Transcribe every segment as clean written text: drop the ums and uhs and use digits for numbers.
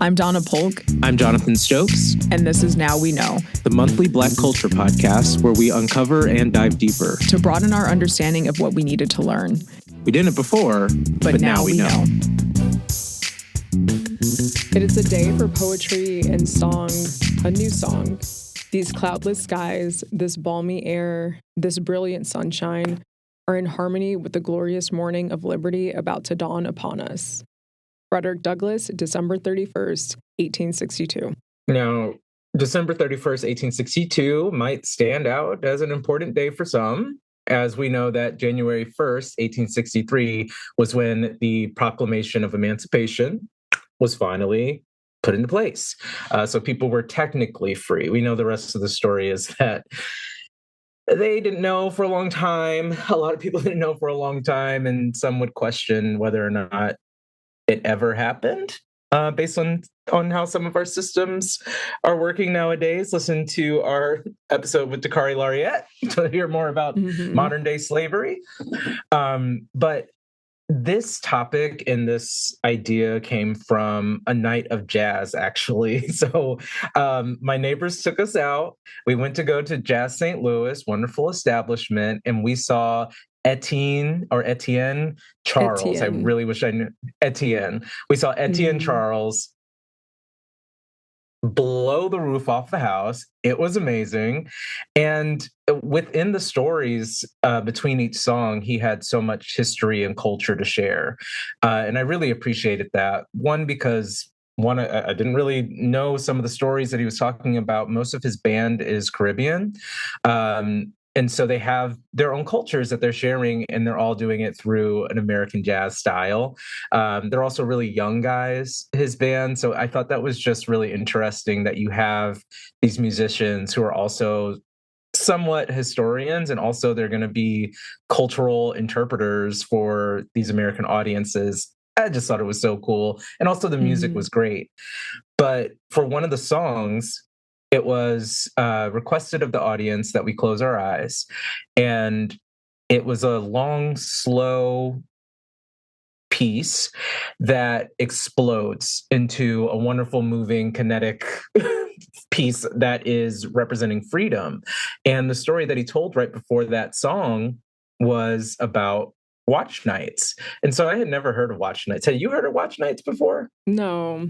I'm Donna Polk. I'm Jonathan Stokes. And this is Now We Know, the monthly Black culture podcast where we uncover and dive deeper to broaden our understanding of what we needed to learn. We didn't before, but now we know. It is a day for poetry and song, a new song. These cloudless skies, this balmy air, this brilliant sunshine are in harmony with the glorious morning of liberty about to dawn upon us. Frederick Douglass, December 31st, 1862. Now, December 31st, 1862 might stand out as an important day for some, as we know that January 1st, 1863 was when the Proclamation of Emancipation was finally put into place. So people were technically free. We know the rest of the story is that they didn't know for a long time. A lot of people didn't know for a long time, and some would question whether or not it ever happened, based on how some of our systems are working nowadays. Listen to our episode with Dakari Lariette to hear more about modern day slavery. But this topic and this idea came from a night of jazz, actually. So my neighbors took us out. We went to go to Jazz St. Louis, wonderful establishment, and we saw Etienne Charles. Etienne. I really wish I knew Etienne. We saw Etienne Charles blow the roof off the house. It was amazing. And within the stories between each song, he had so much history and culture to share. And I really appreciated that. One, because I didn't really know some of the stories that he was talking about. Most of his band is Caribbean. And so they have their own cultures that they're sharing, and they're all doing it through an American jazz style. They're also really young guys, his band. So I thought that was just really interesting that you have these musicians who are also somewhat historians, and also they're going to be cultural interpreters for these American audiences. I just thought it was so cool. And also the music was great. But for one of the songs, it was requested of the audience that we close our eyes. And it was a long, slow piece that explodes into a wonderful, moving, kinetic piece that is representing freedom. And the story that he told right before that song was about watch nights. And so I had never heard of watch nights. Had you heard of watch nights before? No,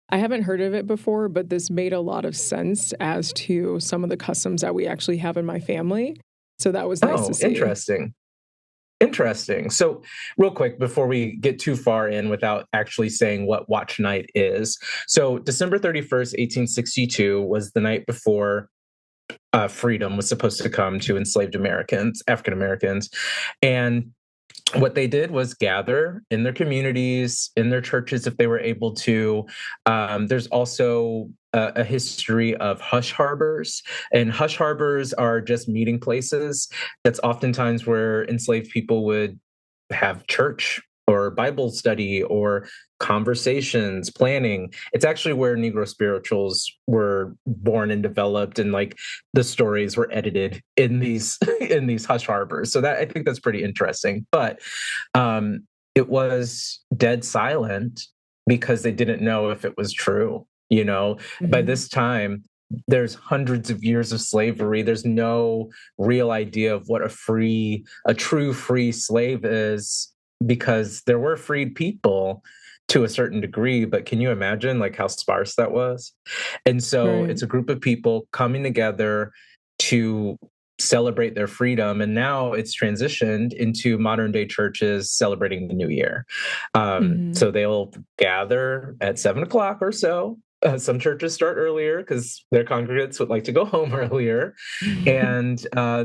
I haven't heard of it before, but this made a lot of sense as to some of the customs that we actually have in my family. So that was nice to see. Interesting. So real quick, before we get too far in without actually saying what watch night is. So December 31st, 1862 was the night before freedom was supposed to come to enslaved Americans, African Americans. And what they did was gather in their communities, in their churches, if they were able to. There's also a history of hush harbors, and hush harbors are just meeting places. That's oftentimes where enslaved people would have church or Bible study or conversations, planning. It's actually where Negro spirituals were born and developed, and like the stories were edited in these in these hush harbors. So that, I think that's pretty interesting. But it was dead silent because they didn't know if it was true. By this time, there's hundreds of years of slavery. There's no real idea of what a true free slave is, because there were freed people to a certain degree, but can you imagine like how sparse that was? And so It's a group of people coming together to celebrate their freedom. And now it's transitioned into modern day churches celebrating the new year. So they'll gather at 7:00 or so. Some churches start earlier because their congregants would like to go home earlier. And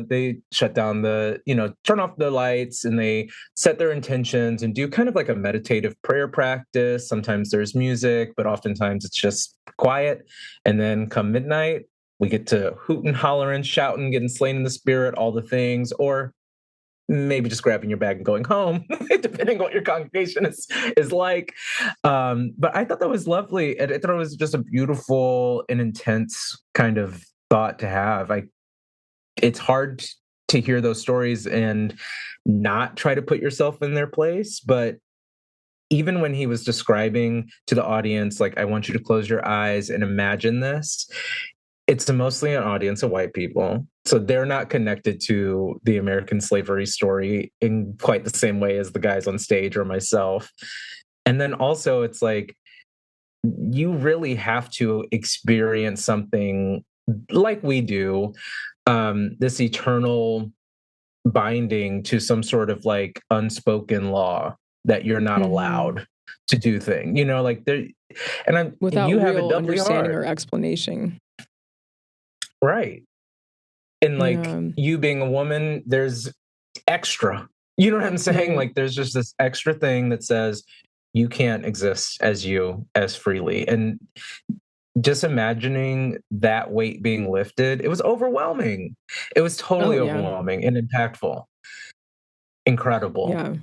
they shut down turn off the lights, and they set their intentions and do kind of like a meditative prayer practice. Sometimes there's music, but oftentimes it's just quiet. And then come midnight, we get to hooting, hollering, shouting, getting slain in the spirit, all the things, or maybe just grabbing your bag and going home, depending on what your congregation is like. But I thought that was lovely. And I thought it was just a beautiful and intense kind of thought to have. It's hard to hear those stories and not try to put yourself in their place, but even when he was describing to the audience, like, I want you to close your eyes and imagine this, it's mostly an audience of white people. So they're not connected to the American slavery story in quite the same way as the guys on stage or myself. And then also, it's like, you really have to experience something like we do, this eternal binding to some sort of like unspoken law that you're not allowed to do things. Like there, and without you have it real doubly understanding hard, or explanation. right? And like Yeah. you being a woman, there's extra. You know what I'm saying? Right. Like there's just this extra thing that says you can't exist as you as freely. And just imagining that weight being lifted, it was overwhelming. It was totally Oh, yeah. overwhelming and impactful. Incredible. Yeah.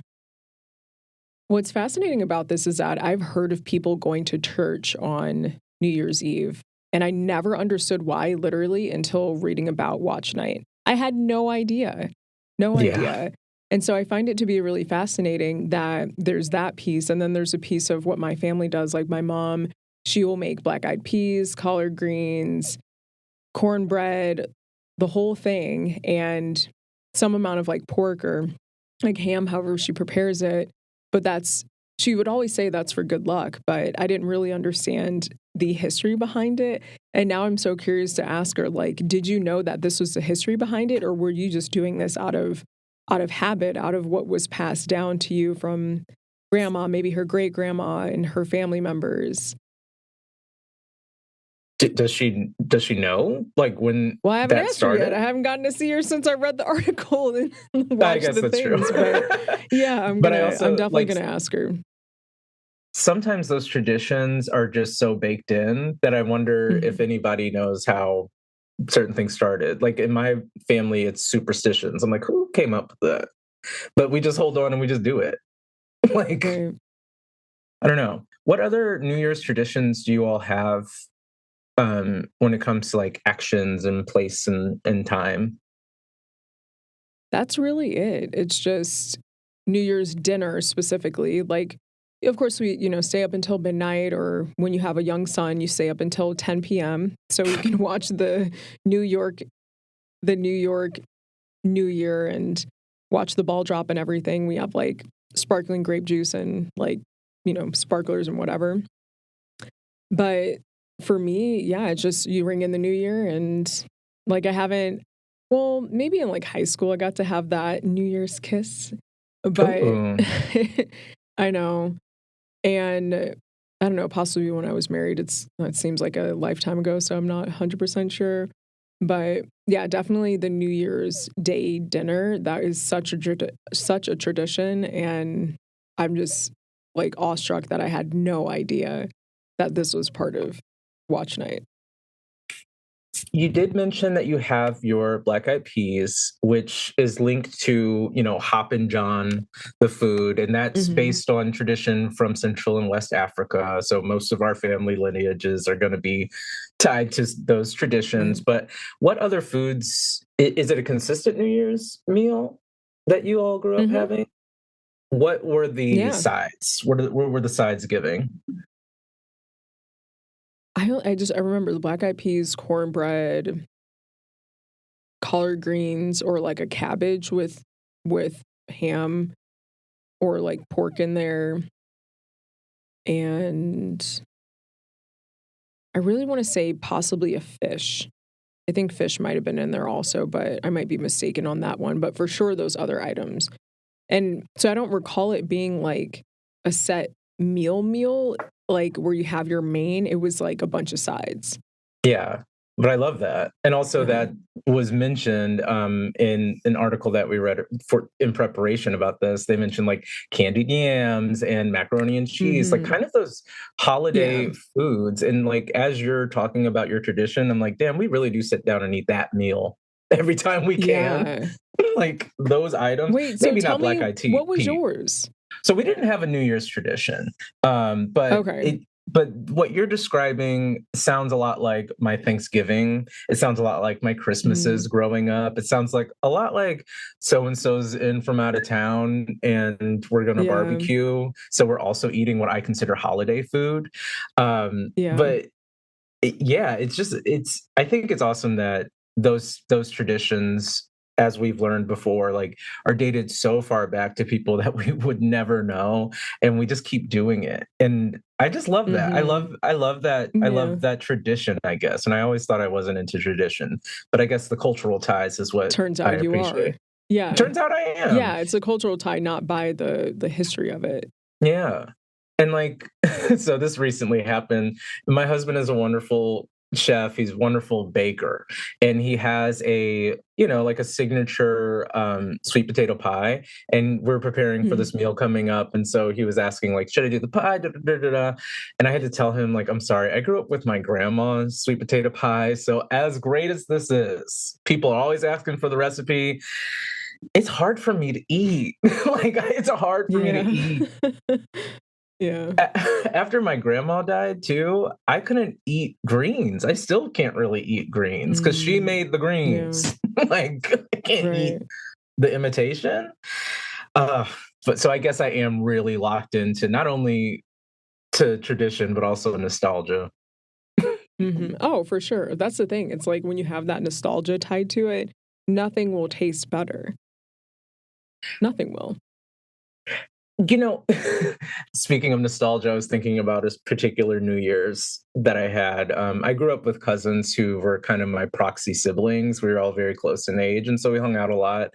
What's fascinating about this is that I've heard of people going to church on New Year's Eve, and I never understood why, literally, until reading about Watch Night. I had no idea. No Yeah. idea. And so I find it to be really fascinating that there's that piece, and then there's a piece of what my family does. Like my mom, she will make black-eyed peas, collard greens, cornbread, the whole thing, and some amount of like pork or like ham, however she prepares it. But she would always say that's for good luck, but I didn't really understand the history behind it. And now I'm so curious to ask her, like, did you know that this was the history behind it, or were you just doing this out of habit, out of what was passed down to you from grandma, maybe her great grandma and her family members? Does she know like when Well, I haven't that asked her yet. started? I haven't gotten to see her since I read the article and I watched guess the that's true. things. But yeah, I'm definitely gonna ask her. Sometimes those traditions are just so baked in that I wonder if anybody knows how certain things started. Like in my family, it's superstitions. I'm like, who came up with that? But we just hold on and we just do it. Like, Right. I don't know. What other New Year's traditions do you all have when it comes to like actions and place and time? That's really it. It's just New Year's dinner specifically. Like, of course, we, stay up until midnight, or when you have a young son, you stay up until 10 p.m. so you can watch New York, the New York New Year and watch the ball drop and everything. We have like sparkling grape juice and like, sparklers and whatever. But for me, yeah, it's just you ring in the new year and like I haven't, well, maybe in like high school I got to have that New Year's kiss, but Ooh. I know. And I don't know, possibly when I was married, it seems like a lifetime ago, so I'm not 100% sure. But yeah, definitely the New Year's Day dinner, that is such a tradition, and I'm just like awestruck that I had no idea that this was part of Watch Night. You did mention that you have your black eyed peas, which is linked to, Hoppin' John, the food, and that's based on tradition from Central and West Africa. So most of our family lineages are going to be tied to those traditions. But what other foods, is it a consistent New Year's meal that you all grew up having? What were the Yeah. sides? What were the sides giving? I remember the black eyed peas, cornbread, collard greens, or like a cabbage with ham or like pork in there. And I really want to say possibly a fish. I think fish might have been in there also, but I might be mistaken on that one. But for sure, those other items. And so I don't recall it being like a set meal, like where you have your main. It was like a bunch of sides. Yeah, but I love that. And also that was mentioned in an article that we read in preparation about this. They mentioned like candied yams and macaroni and cheese, like kind of those holiday foods. And like as you're talking about your tradition, I'm like, damn, we really do sit down and eat that meal every time we can. Yeah. Like those items. Wait, so maybe tell not black me, eyed tea. what was yours? So we didn't have a New Year's tradition, but Okay. But what you're describing sounds a lot like my Thanksgiving. It sounds a lot like my Christmases growing up. It sounds like a lot like so and so's in from out of town and we're going to Yeah. barbecue. So we're also eating what I consider holiday food. Yeah. But yeah, I think it's awesome that those traditions, as we've learned before, like are dated so far back to people that we would never know, and we just keep doing it. And I just love that. I Yeah. love that tradition, I guess. And I always thought I wasn't into tradition, but I guess the cultural ties is what Turns I out you are. appreciate. Yeah. Turns out I am. Yeah, it's a cultural tie, not by the history of it. Yeah. And like, so this recently happened. My husband is a wonderful chef. He's a wonderful baker. And he has like a signature sweet potato pie. And we're preparing for this meal coming up. And so he was asking, like, should I do the pie? Da, da, da, da, da. And I had to tell him, like, I'm sorry, I grew up with my grandma's sweet potato pie. So as great as this is, people are always asking for the recipe. It's hard for me to eat. Like, it's hard for me to eat. Yeah. After my grandma died too, I couldn't eat greens. I still can't really eat greens because she made the greens. Like, I can't eat the imitation. But so I guess I am really locked into not only to tradition but also nostalgia. Oh, for sure. That's the thing. It's like when you have that nostalgia tied to it, nothing will taste better. Nothing will. You know, speaking of nostalgia, I was thinking about a particular New Year's that I had. I grew up with cousins who were kind of my proxy siblings. We were all very close in age, and so we hung out a lot.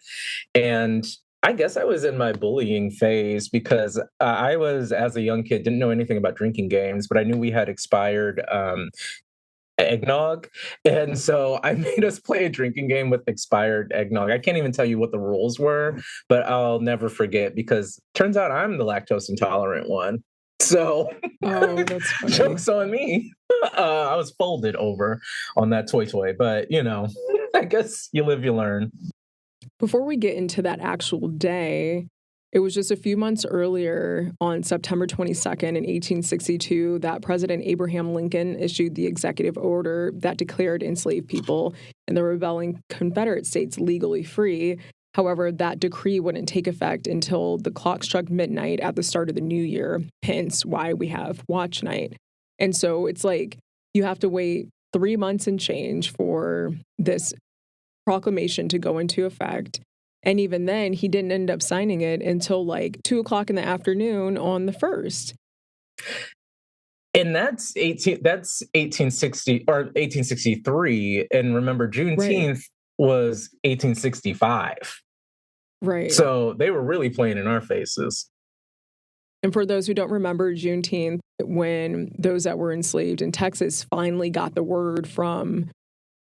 And I guess I was in my bullying phase because I was, as a young kid, didn't know anything about drinking games, but I knew we had expired eggnog. And so I made us play a drinking game with expired eggnog. I can't even tell you what the rules were, but I'll never forget because turns out I'm the lactose intolerant one. So, Oh, that's funny. joke's on me. I was folded over on that toy, but I guess you live, you learn. Before we get into that actual day, it was just a few months earlier on September 22nd in 1862 that President Abraham Lincoln issued the executive order that declared enslaved people in the rebelling Confederate states legally free. However, that decree wouldn't take effect until the clock struck midnight at the start of the new year, hence why we have watch night. And so it's like you have to wait 3 months and change for this proclamation to go into effect. And even then, he didn't end up signing it until like 2 o'clock in the afternoon on the 1st. And that's 1860 or 1863. And remember, Juneteenth was 1865. Right. So they were really playing in our faces. And for those who don't remember Juneteenth, when those that were enslaved in Texas finally got the word from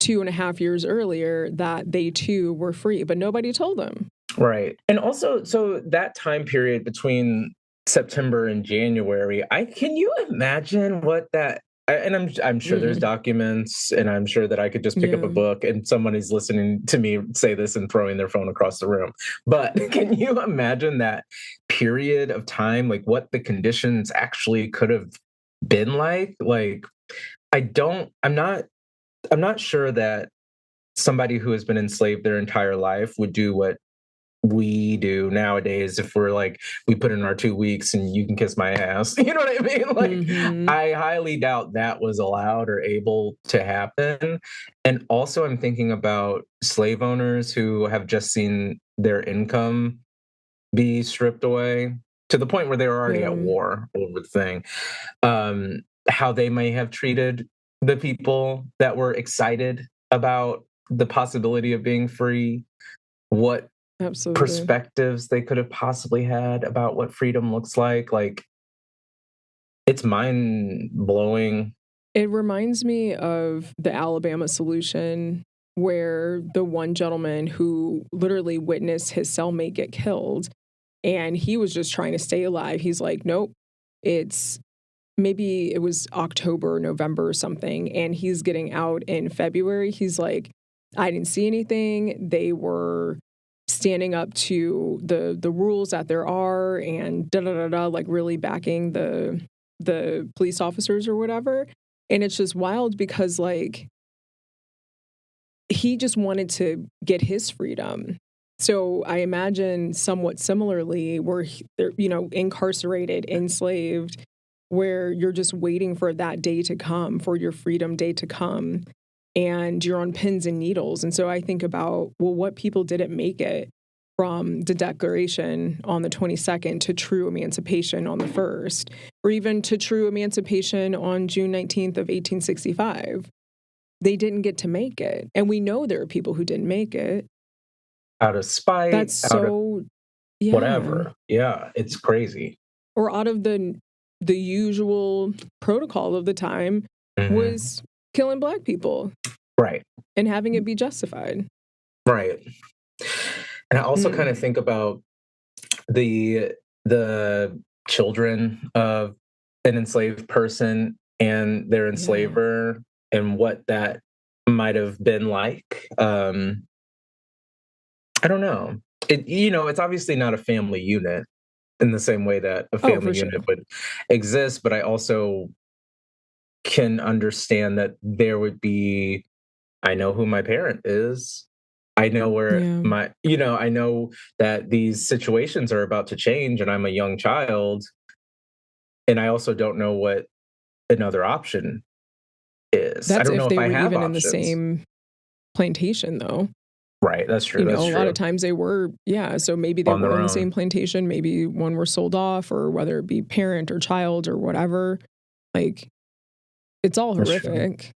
2.5 years earlier that they too were free, but nobody told them. Right. And also, so that time period between September and January, can you imagine what that, and I'm sure there's documents, and I'm sure that I could just pick up a book and somebody's listening to me say this and throwing their phone across the room. But can you imagine that period of time, like what the conditions actually could have been like? Like, I'm not sure that somebody who has been enslaved their entire life would do what we do nowadays if we're like, we put in our 2 weeks and you can kiss my ass. You know what I mean? Like, I highly doubt that was allowed or able to happen. And also, I'm thinking about slave owners who have just seen their income be stripped away to the point where they were already at war over the thing. How they may have treated the people that were excited about the possibility of being free, what perspectives they could have possibly had about what freedom looks like. Like, it's mind-blowing. It reminds me of the Alabama solution, where the one gentleman who literally witnessed his cellmate get killed, and he was just trying to stay alive. He's like, nope, maybe it was October, November or something, and he's getting out in February. He's like, I didn't see anything. They were standing up to the rules that there are and like really backing the the police officers or whatever. And it's just wild because like he just wanted to get his freedom. So I imagine somewhat similarly where they're, incarcerated, enslaved, where you're just waiting for that day to come, for your freedom day to come, and you're on pins and needles. And so I think about, well, what people didn't make it from the Declaration on the 22nd to true emancipation on the 1st, or even to true emancipation on June 19th of 1865. They didn't get to make it. And we know there are people who didn't make it. Out of spite, That's out of so, yeah. whatever. Yeah, it's crazy. Or out of the usual protocol of the time was killing Black people. Right. And having it be justified. Right. And I also kind of think about the children of an enslaved person and their enslaver and what that might have been like. I don't know. It's obviously not a family unit in the same way that a family unit would exist, but I also can understand that there would be, I know who my parent is. I know where I know that these situations are about to change and I'm a young child. And I also don't know what another option is. I don't know if I have even options. In the same plantation, though. Right, that's true. A lot of times they were, so maybe they were on the same plantation. Maybe one were sold off, or whether it be parent or child or whatever. Like, it's all horrific.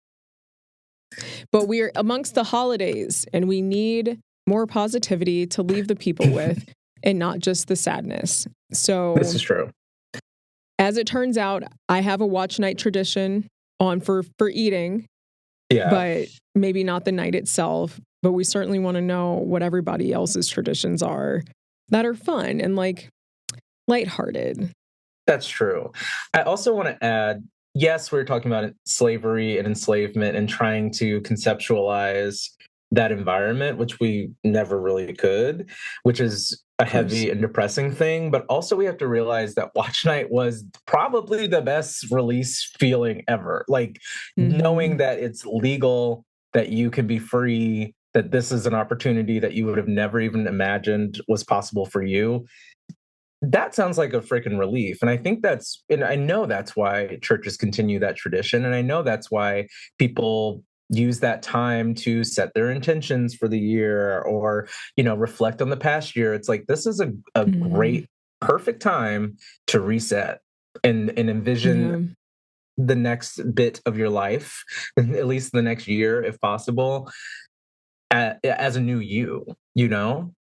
But we're amongst the holidays, and we need more positivity to leave the people with, and not just the sadness. So this is true. As it turns out, I have a watch night tradition on for eating, but maybe not the night itself. But we certainly want to know what everybody else's traditions are that are fun and like lighthearted. That's true. I also want to add, yes, we're talking about slavery and enslavement and trying to conceptualize that environment, which we never really could, which is a heavy and depressing thing. But also we have to realize that watch night was probably the best release feeling ever. Like knowing that it's legal, that you can be free, that this is an opportunity that you would have never even imagined was possible for you. That sounds like a freaking relief. And I think and I know that's why churches continue that tradition. And I know that's why people use that time to set their intentions for the year or, reflect on the past year. It's like, this is a great, perfect time to reset and envision the next bit of your life, at least the next year, if possible, as a new you.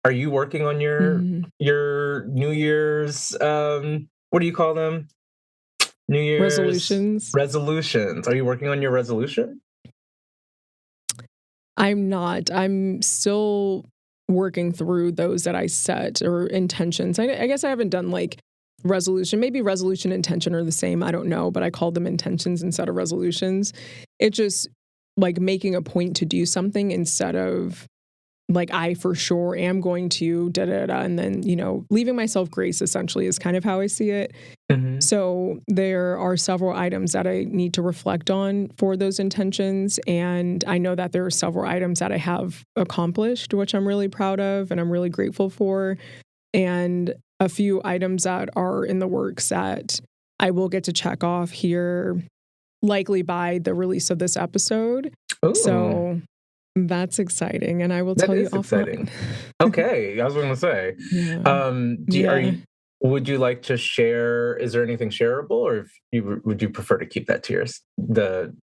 Are you working on your New Year's what do you call them? New Year's resolutions. Are you working on your resolution? I'm not. I'm still working through those that I set, or intentions. I guess I haven't done like resolution. Maybe resolution and intention are the same. I don't know, but I called them intentions instead of resolutions. It just like making a point to do something instead of like, I for sure am going to and then, leaving myself grace essentially is kind of how I see it. So there are several items that I need to reflect on for those intentions. And I know that there are several items that I have accomplished, which I'm really proud of and I'm really grateful for. And a few items that are in the works that I will get to check off here, likely by the release of this episode. Ooh. So that's exciting, and I will tell you offline. Okay, I was going to say. Would you like to share? Is there anything shareable, or would you prefer to keep that to the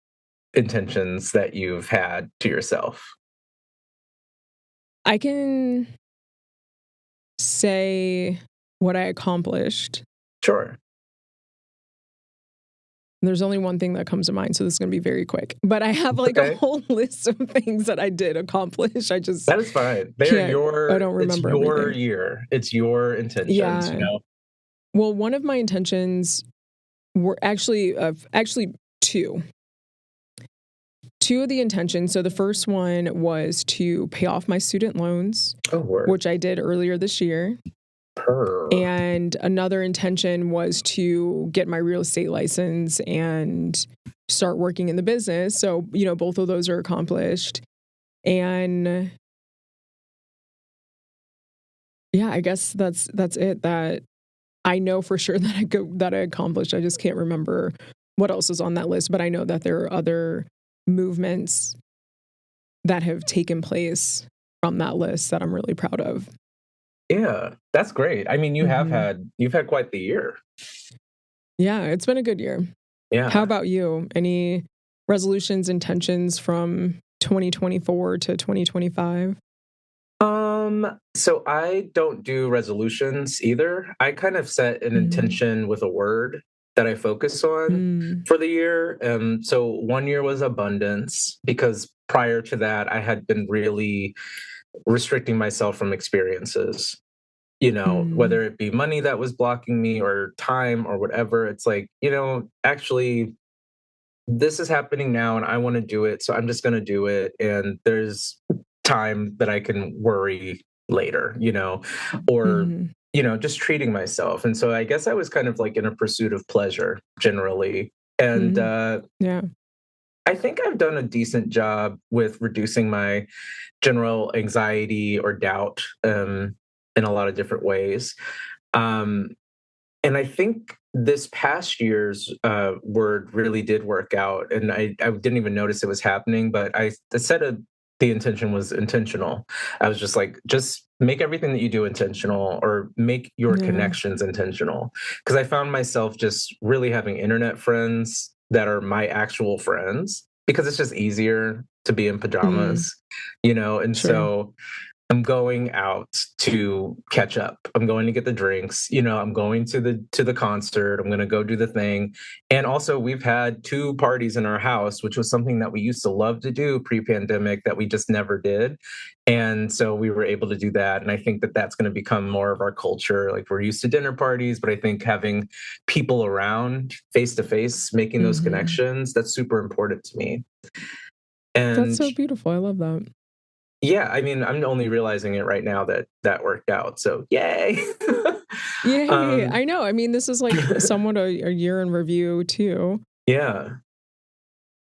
intentions that you've had to yourself? I can say what I accomplished. Sure. There's only one thing that comes to mind, so this is going to be very quick. But I have like a whole list of things that I did accomplish. That is fine. I don't remember. It's your year. It's your intentions. Well, one of my intentions were actually two. Two of the intentions. So the first one was to pay off my student loans, which I did earlier this year. Per. And another intention was to get my real estate license and start working in the business. So, both of those are accomplished. And yeah, I guess that's it that I know for sure that I accomplished. I just can't remember what else is on that list, but I know that there are other movements that have taken place from that list that I'm really proud of. Yeah, that's great. I mean, you've had quite the year. Yeah, it's been a good year. How Yeah. about you? Any resolutions, intentions from 2024 to 2025? So I don't do resolutions either. I kind of set an Mm, intention with a word that I focus on mm, for the year. So one year was abundance because prior to that, I had been really restricting myself from experiences, mm, whether it be money that was blocking me or time or whatever. It's like, actually, this is happening now and I want to do it. So I'm just going to do it. And there's time that I can worry later, or, mm, just treating myself. And so I guess I was kind of like in a pursuit of pleasure generally. And mm. Yeah, I think I've done a decent job with reducing my general anxiety or doubt in a lot of different ways. Um, and I think this past year's word really did work out. And I didn't even notice it was happening, but I said the intention was intentional. I was just like, just make everything that you do intentional or make your yeah, connections intentional. Because I found myself just really having internet friends that are my actual friends because it's just easier to be in mm, pajamas, and sure. so I'm going out to catch up. I'm going to get the drinks. I'm going to the concert. I'm going to go do the thing. And also, we've had 2 parties in our house, which was something that we used to love to do pre-pandemic that we just never did. And so we were able to do that. And I think that that's going to become more of our culture. Like we're used to dinner parties, but I think having people around face to face, making those Hmm. connections, that's super important to me. That's And so beautiful. I love that. yeah, I mean, I'm only realizing it right now that that worked out. So yay. Yay. um, I know. I mean, this is like somewhat a year in review, too. yeah.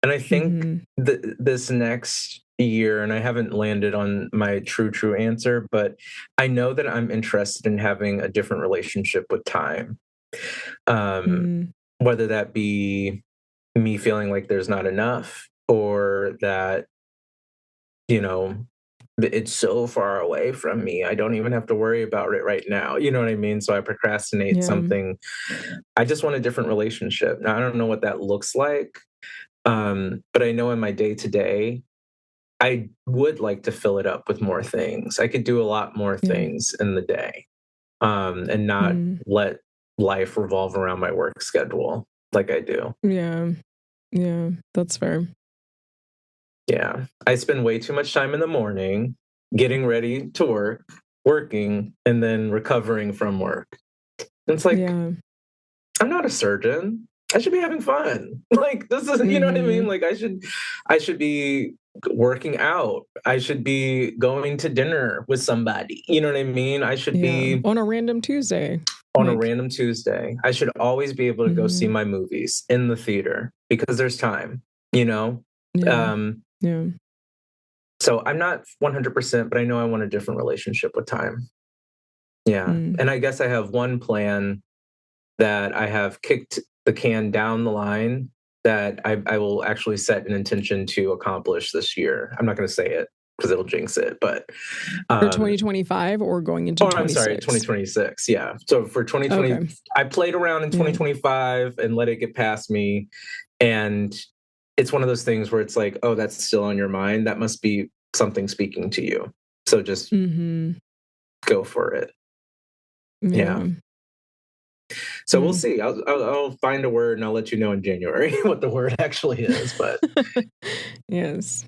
And I think Hmm. this next year, and I haven't landed on my true answer, but I know that I'm interested in having a different relationship with time. Um, Mm, Whether that be me feeling like there's not enough or that, you know, it's so far away from me. I don't even have to worry about it right now. You know what I mean? So I procrastinate yeah. something. I just want a different relationship. Now, I don't know what that looks like. But I know in my day to day, I would like to fill it up with more things. I could do a lot more Yeah. things in the day, and not Mm, let life revolve around my work schedule like I do. yeah. Yeah. That's fair. Yeah. I spend way too much time in the morning getting ready to work, working, and then recovering from work. It's like, Yeah. I'm not a surgeon. I should be having fun. Like this is, you know what I mean? Hmm. Like I should be working out. I should be going to dinner with somebody. You know what I mean? I should Yeah. be On a random Tuesday. on a Like, random Tuesday. I should always be able to go see hmm. my movies in the theater because there's time, you know? Yeah. Um, Yeah. so I'm not 100%, but I know I want a different relationship with time. Yeah. Mm, And I guess I have one plan that I have kicked the can down the line that I will actually set an intention to accomplish this year. I'm not going to say it because it'll jinx it, but for um, 2025 or going into or I'm sorry, 26? 2026. Yeah. So for 2020, Okay. I played around in Yeah. 2025 and let it get past me. And it's one of those things where it's like, oh, that's still on your mind. That must be something speaking to you. So just Hmm. go for it. Yeah. Yeah. So we'll Mm. see. I'll find a word and I'll let you know in January what the word actually is. But Yes.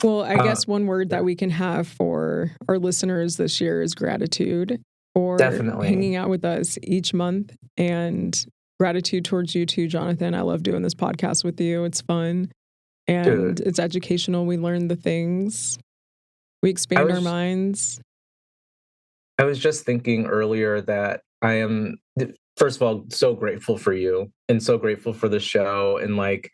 Well, I uh, guess one word yeah, that we can have for our listeners this year is gratitude for definitely, hanging out with us each month, and gratitude towards you too, Jonathan. I love doing this podcast with you. It's fun and dude. it's educational. We learn the things, we I expand our was minds. I was just thinking earlier that I am, first of all, so grateful for you and so grateful for the show. And like,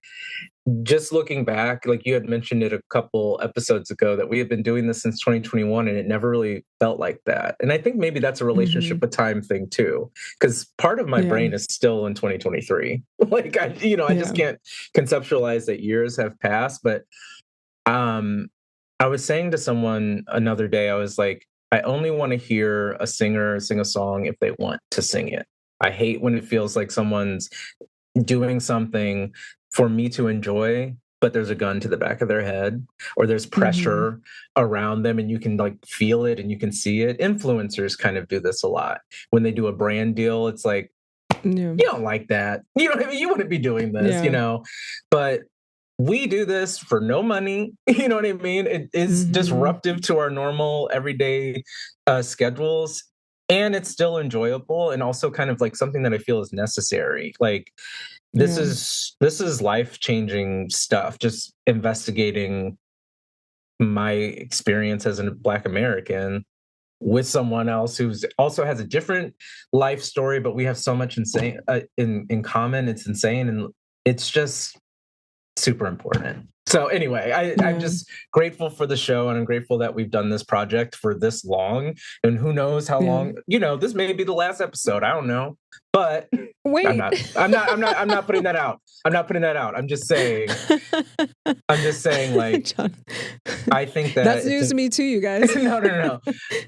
just looking back, like you had mentioned it a couple episodes ago, that we have been doing this since 2021 and it never really felt like that. And I think maybe that's a relationship with time thing too, because part of my brain is still in 2023. Like I just can't conceptualize that years have passed. But I was saying to someone another day, I was like, I only want to hear a singer sing a song if they want to sing it. I hate when it feels like someone's doing something for me to enjoy, but there's a gun to the back of their head, or there's pressure around them and you can like feel it and you can see it. Influencers kind of do this a lot. When they do a brand deal, it's like, you don't like that. You know what I mean? You wouldn't be doing this, but we do this for no money. You know what I mean? It is disruptive to our normal everyday schedules. And it's still enjoyable and also kind of like something that I feel is necessary. Like this is life-changing stuff, just investigating my experience as a Black American with someone else who's also has a different life story, but we have so much in common. It's insane. And it's just super important. So anyway, I'm just grateful for the show, and I'm grateful that we've done this project for this long. And who knows how long? This may be the last episode. I don't know, but wait, I'm not putting that out. I'm not putting that out. I'm just saying. Like, I think that's news to me too, you guys. No.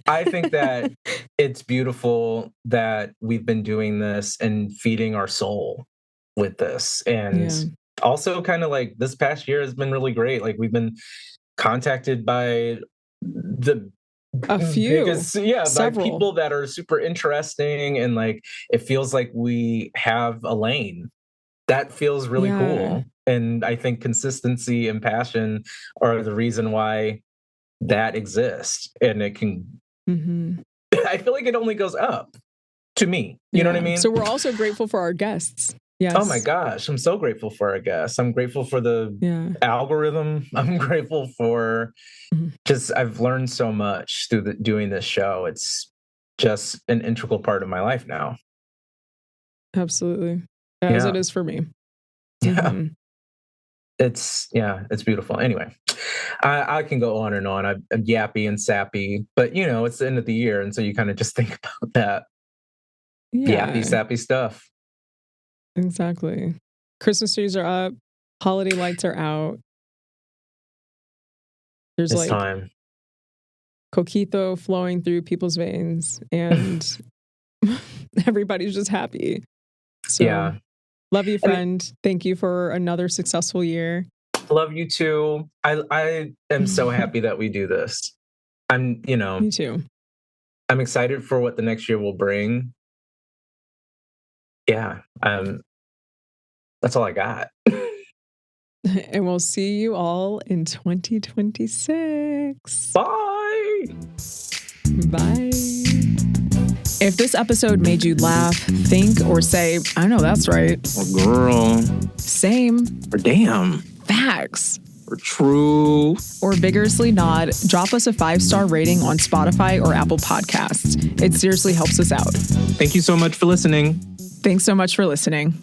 I think that it's beautiful that we've been doing this and feeding our soul with this, and also kind of like this past year has been really great. Like we've been contacted by by people that are super interesting, and like it feels like we have a lane that feels really cool. And I think consistency and passion are the reason why that exists, and it can I feel like it only goes up to me. You know what I mean? So we're also grateful for our guests. Yes. Oh my gosh, I'm so grateful for our guests. I'm grateful for the algorithm. I'm grateful for just, I've learned so much through doing this show. It's just an integral part of my life now. Absolutely. As it is for me. Yeah. It's beautiful. Anyway, I can go on and on. I'm yappy and sappy, but it's the end of the year. And so you kind of just think about that yappy, sappy stuff. Exactly. Christmas trees are up. Holiday lights are out. There's it's time. Coquito flowing through people's veins, and everybody's just happy. So, love you, friend. Thank you for another successful year. Love you too. I am so happy that we do this. Me too. I'm excited for what the next year will bring. Yeah. That's all I got. And we'll see you all in 2026. Bye. Bye. If this episode made you laugh, think, or say, I know that's right. Or girl. Same. Or damn. Facts. Or true. Or vigorously nod, drop us a 5-star rating on Spotify or Apple Podcasts. It seriously helps us out. Thank you so much for listening. Thanks so much for listening.